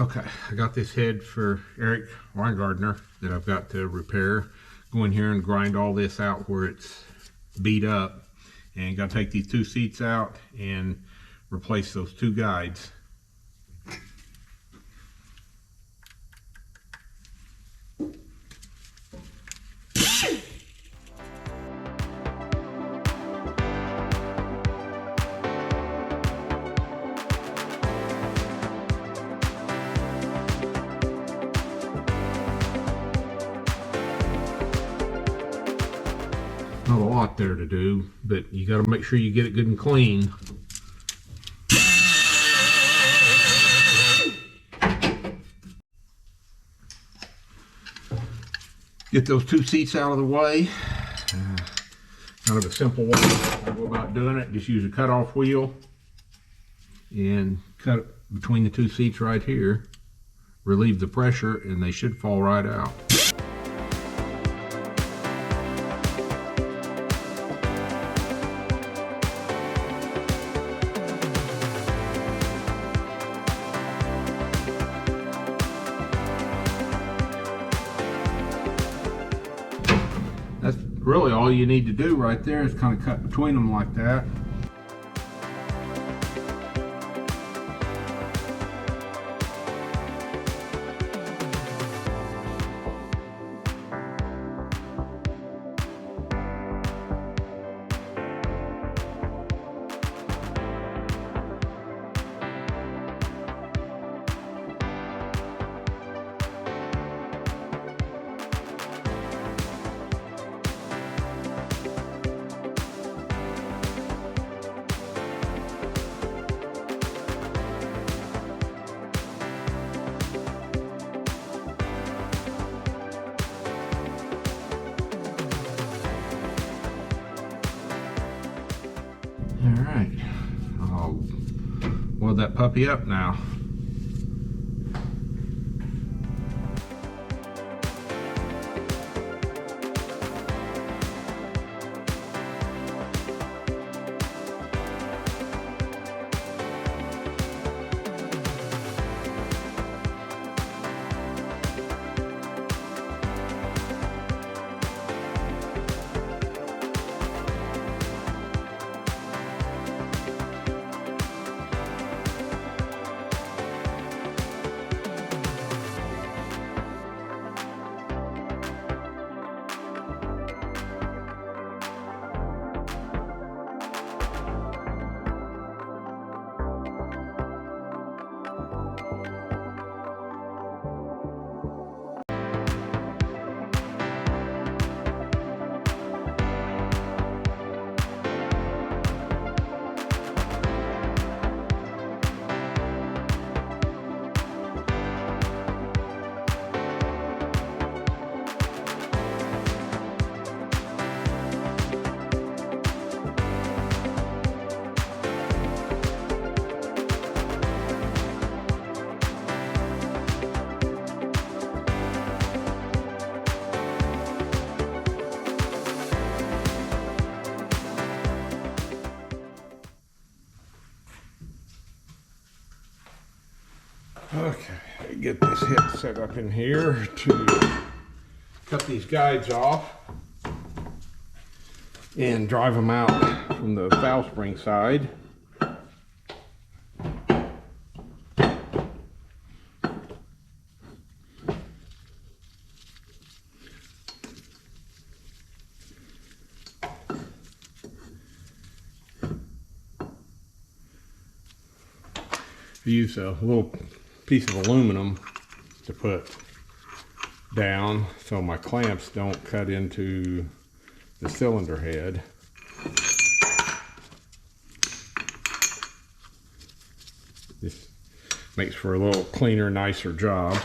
Okay, I got this head for Eric Weingartner that I've got to repair. Go in here and grind all this out where it's beat up, and got to take these two seats out and replace those two guides. Not a lot there to do, but you got to make sure you get it good and clean. Get those two seats out of the way. Kind of a simple way I go about doing it. Just use a cutoff wheel and cut between the two seats right here. Relieve the pressure and they should fall right out. That's really all you need to do right there, is kind of cut between them like that. Alright, I'll weld that puppy up now. Okay, get this head set up in here to cut these guides off and drive them out from the valve spring side. Use a little piece of aluminum to put down so my clamps don't cut into the cylinder head. This makes for a little cleaner, nicer job.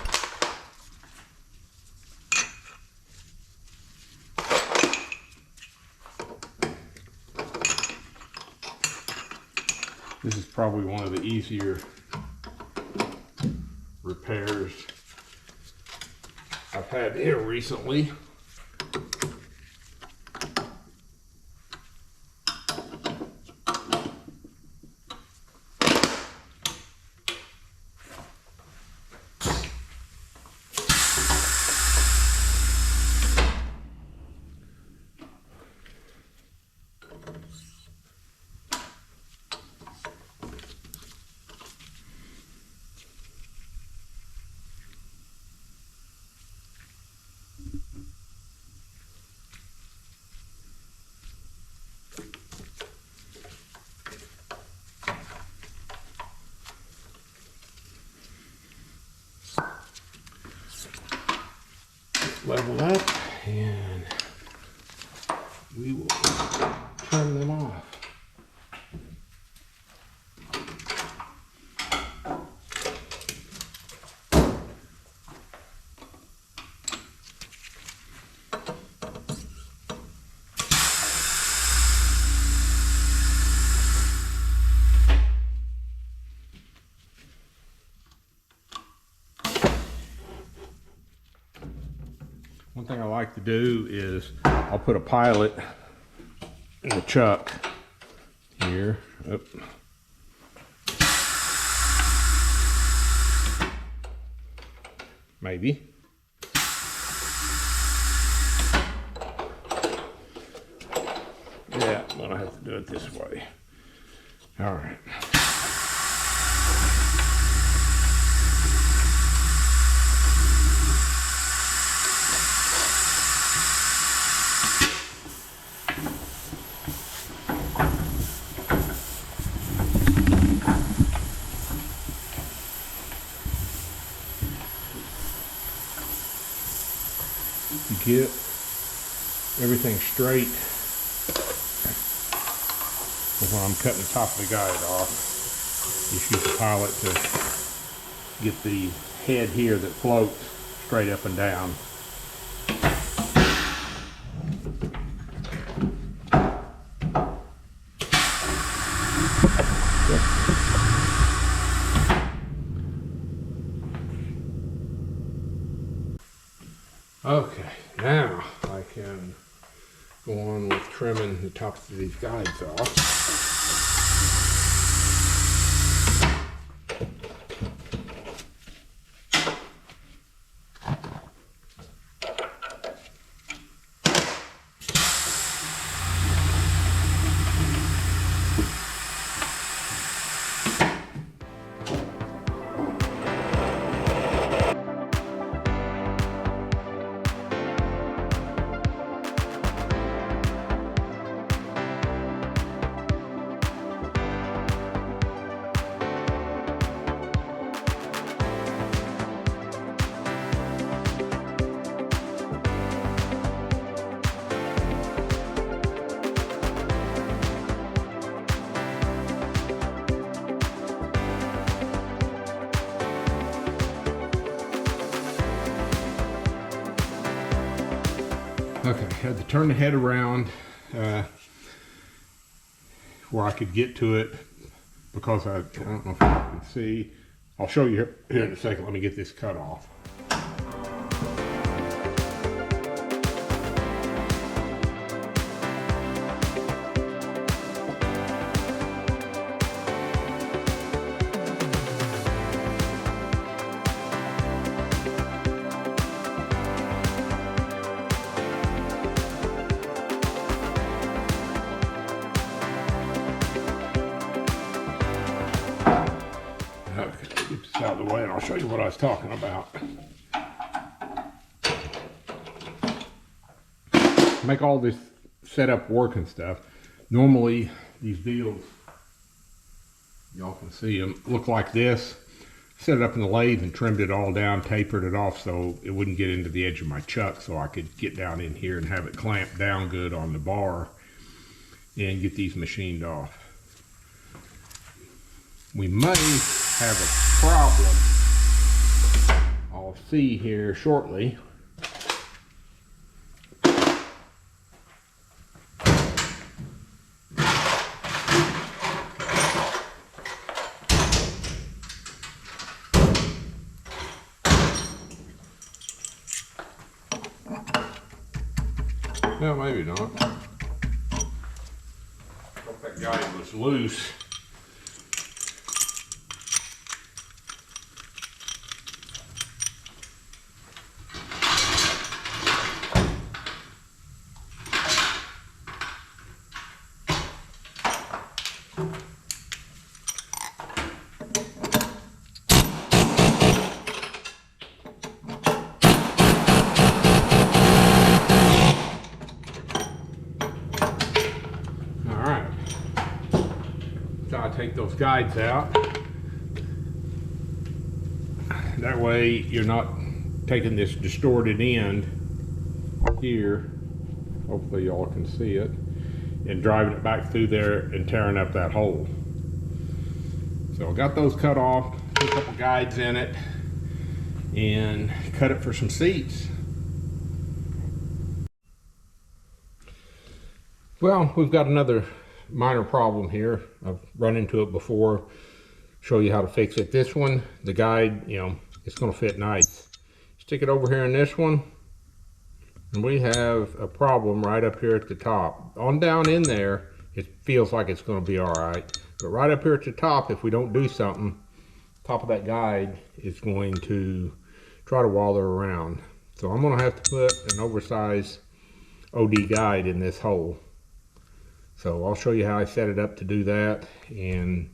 This is probably one of the easier repairs I've had here recently. level up and we will trim them off. One thing I like to do is I'll put a pilot in the chuck here. Oop. Maybe. Yeah, I'm gonna have to do it this way. All right. To get everything straight when I'm cutting the top of the guide off, just use the pilot to get the head here that floats straight up and down. Okay, now I can go on with trimming the tops of these guides off. Okay, had to turn the head around where I could get to it because I don't know if you can see. I'll show you here in a second. Let me get this cut off. Get this out of the way and I'll show you what I was talking about. Make all this setup work and stuff. Normally these deals, y'all can see them, look like this. Set it up in the lathe and trimmed it all down, tapered it off so it wouldn't get into the edge of my chuck, so I could get down in here and have it clamped down good on the bar and get these machined off. We may have a problem I'll see here shortly. No, maybe not. Thought that guide was loose. I take those guides out. That way you're not taking this distorted end here, hopefully y'all can see it, and driving it back through there and tearing up that hole. So I got those cut off, put a couple guides in it, and cut it for some seats. Well, we've got another minor problem here. I've run into it before. Show you how to fix it. This one, the guide, you know, it's going to fit nice. Stick it over here in this one, and we have a problem right up here at the top. On down in there, it feels like it's going to be all right. But right up here at the top, if we don't do something, top of that guide is going to try to waller around. So I'm going to have to put an oversized OD guide in this hole. So I'll show you how I set it up to do that, and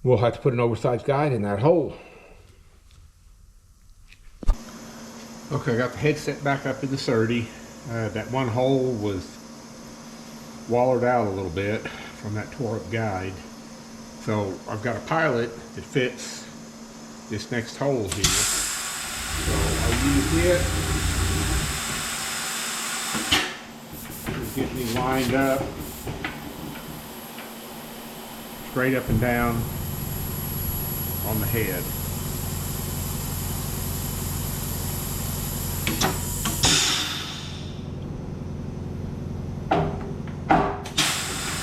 we'll have to put an oversized guide in that hole. Okay, I got the headset back up in the 30. That one hole was wallered out a little bit from that tore up guide. So I've got a pilot that fits this next hole here. So I'll use it. It'll get me lined up, straight up and down on the head.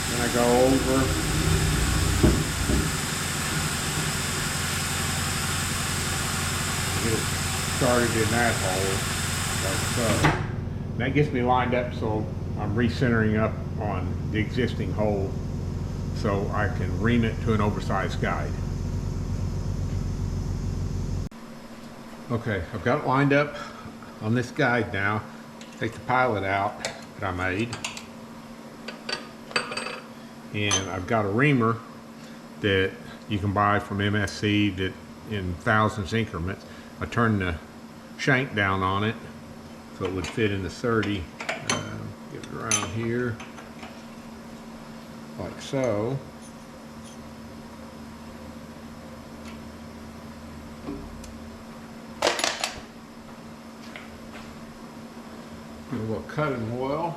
Then I go over, get it started in that hole, like so. And that gets me lined up so I'm recentering up on the existing hole so I can ream it to an oversized guide. Okay, I've got it lined up on this guide now. Take the pilot out that I made. And I've got a reamer that you can buy from MSC that in thousandths increments. I turn the shank down on it so it would fit in the 30. Get it around here like so. A little cutting oil.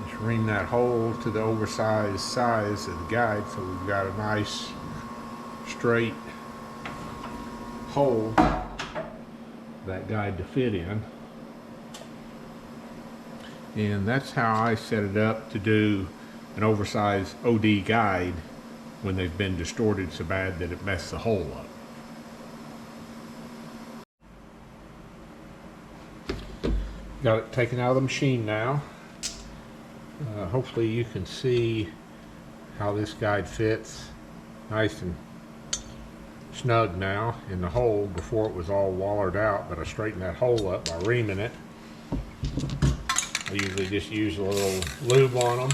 Just ream that hole to the oversized size of the guide so we've got a nice straight hole for that guide to fit in. And that's how I set it up to do an oversized OD guide when they've been distorted so bad that it messed the hole up. Got it taken out of the machine now. Hopefully you can see how this guide fits nice and snug now in the hole. Before it was all wallered out, but I straightened that hole up by reaming it. I usually just use a little lube on them.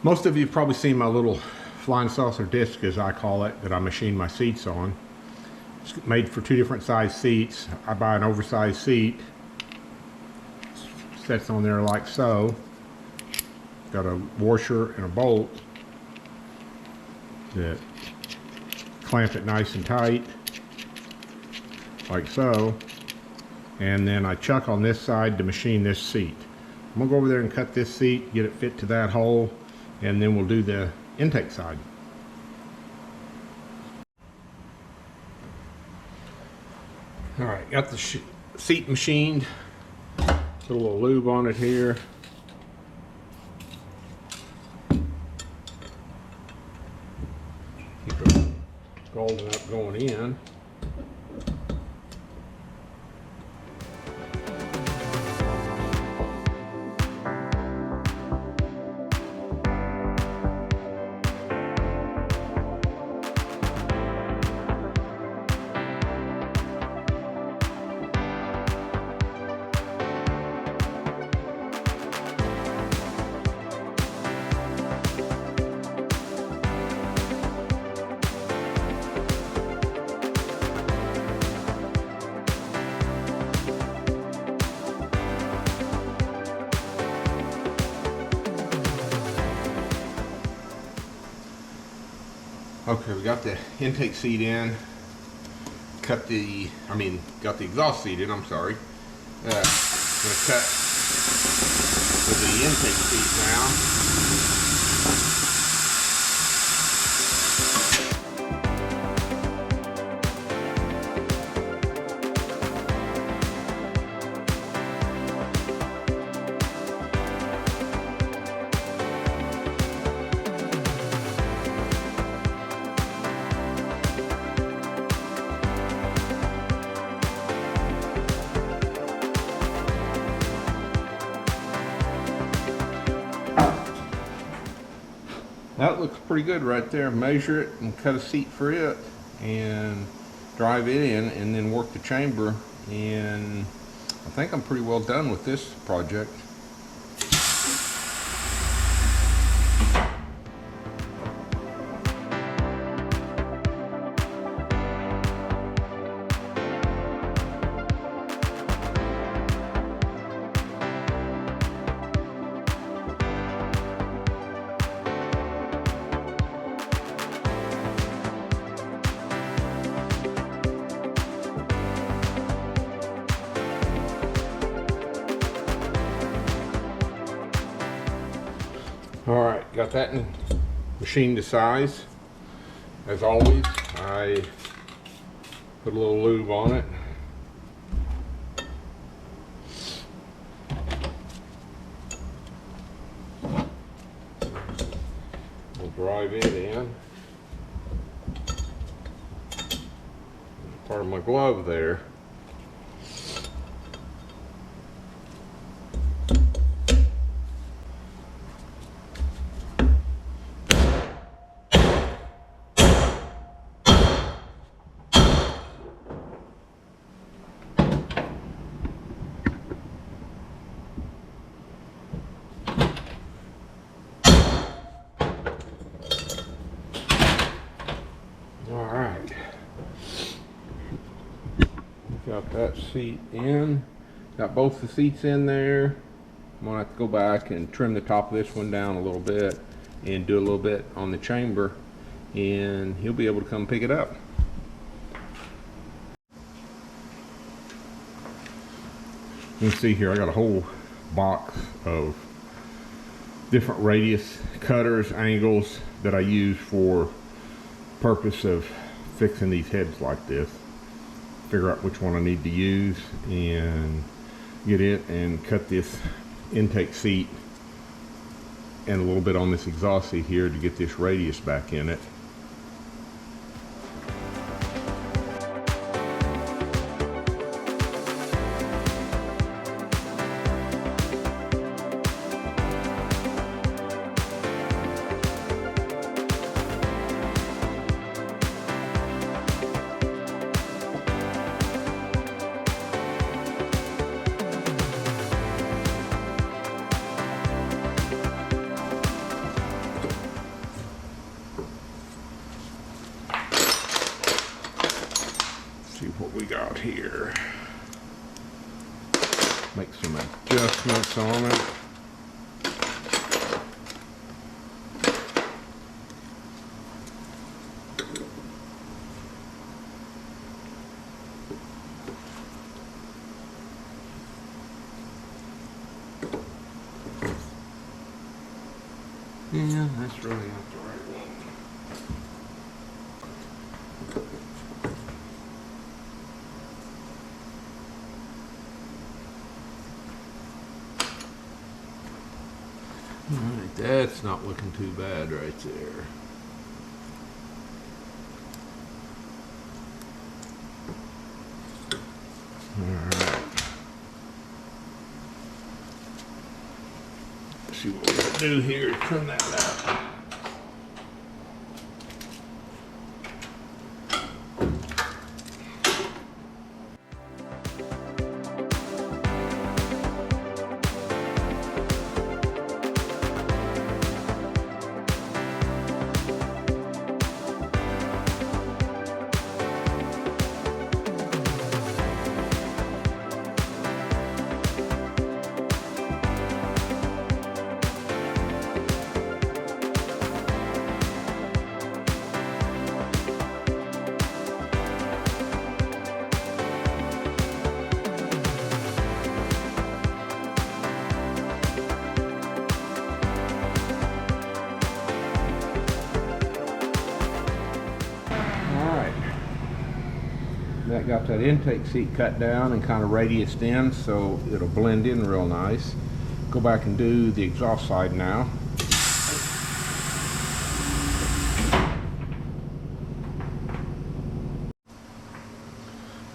Most of you have probably seen my little flying saucer disc, as I call it, that I machine my seats on. It's made for two different size seats. I buy an oversized seat, sets on there like so. Got a washer and a bolt that clamp it nice and tight, like so. And then I chuck on this side to machine this seat. I'm gonna go over there and cut this seat, get it fit to that hole, and then we'll do the intake side. All right, got the seat machined. Put a little lube on it here. Keep it golden up going in. Okay, we got the intake seat in. Got the exhaust seat in, I'm sorry. I'm gonna cut the intake seat now. That looks pretty good right there. Measure it and cut a seat for it and drive it in and then work the chamber, and I think I'm pretty well done with this project. All right, got that machined to size. As always, I put a little lube on it. We'll drive it in. Part of my glove there. Alright, got that seat in, got both the seats in there. I'm gonna have to go back and trim the top of this one down a little bit and do a little bit on the chamber, and he'll be able to come pick it up. You can see here I got a whole box of different radius cutters, angles that I use for purpose of fixing these heads like this. Figure out which one I need to use and get it and cut this intake seat and a little bit on this exhaust seat here to get this radius back in it. See what we got here. Make some adjustments on it. Yeah, that's really not the right one. Alright, that's not looking too bad right there. Alright. See what we're going to do here, trim that out. got that intake seat cut down and kind of radiused in so it'll blend in real nice. Go back and do the exhaust side now.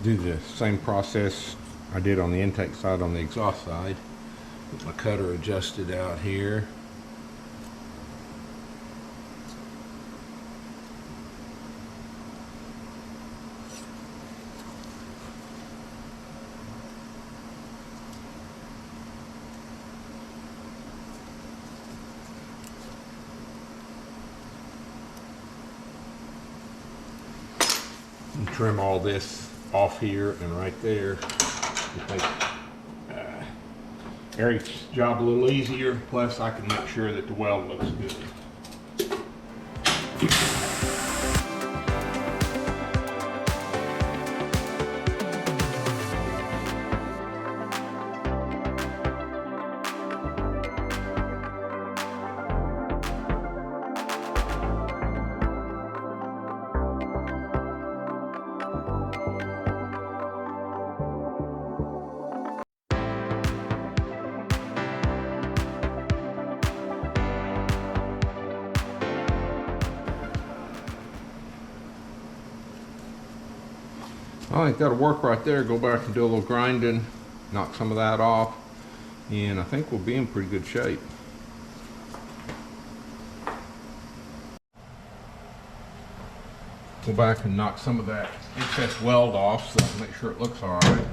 Do the same process I did on the intake side on the exhaust side. Get my cutter adjusted out here. And trim all this off here and right there. Make Eric's job a little easier, plus I can make sure that the weld looks good. I think that'll work right there. Go back and do a little grinding, knock some of that off, and I think we'll be in pretty good shape. Go back and knock some of that excess weld off so I can make sure it looks all right.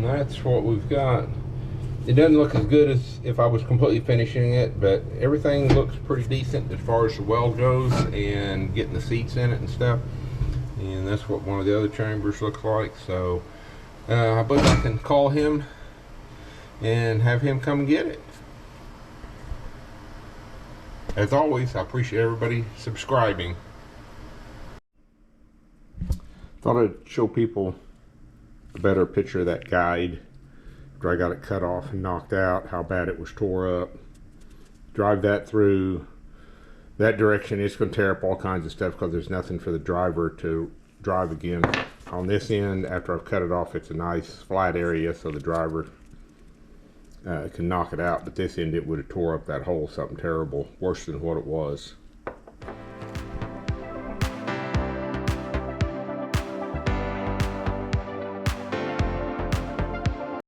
That's what we've got. It doesn't look as good as if I was completely finishing it, but everything looks pretty decent as far as the weld goes and getting the seats in it and stuff. And that's what one of the other chambers looks like. So I believe I can call him and have him come and get it. As always, I appreciate everybody subscribing. Thought I'd show people a better picture of that guide after I got it cut off and knocked out, how bad it was tore up. Drive that through that direction, it's going to tear up all kinds of stuff because there's nothing for the driver to drive again. On this end, after I've cut it off, it's a nice flat area so the driver can knock it out, but this end it would have tore up that hole something terrible, worse than what it was.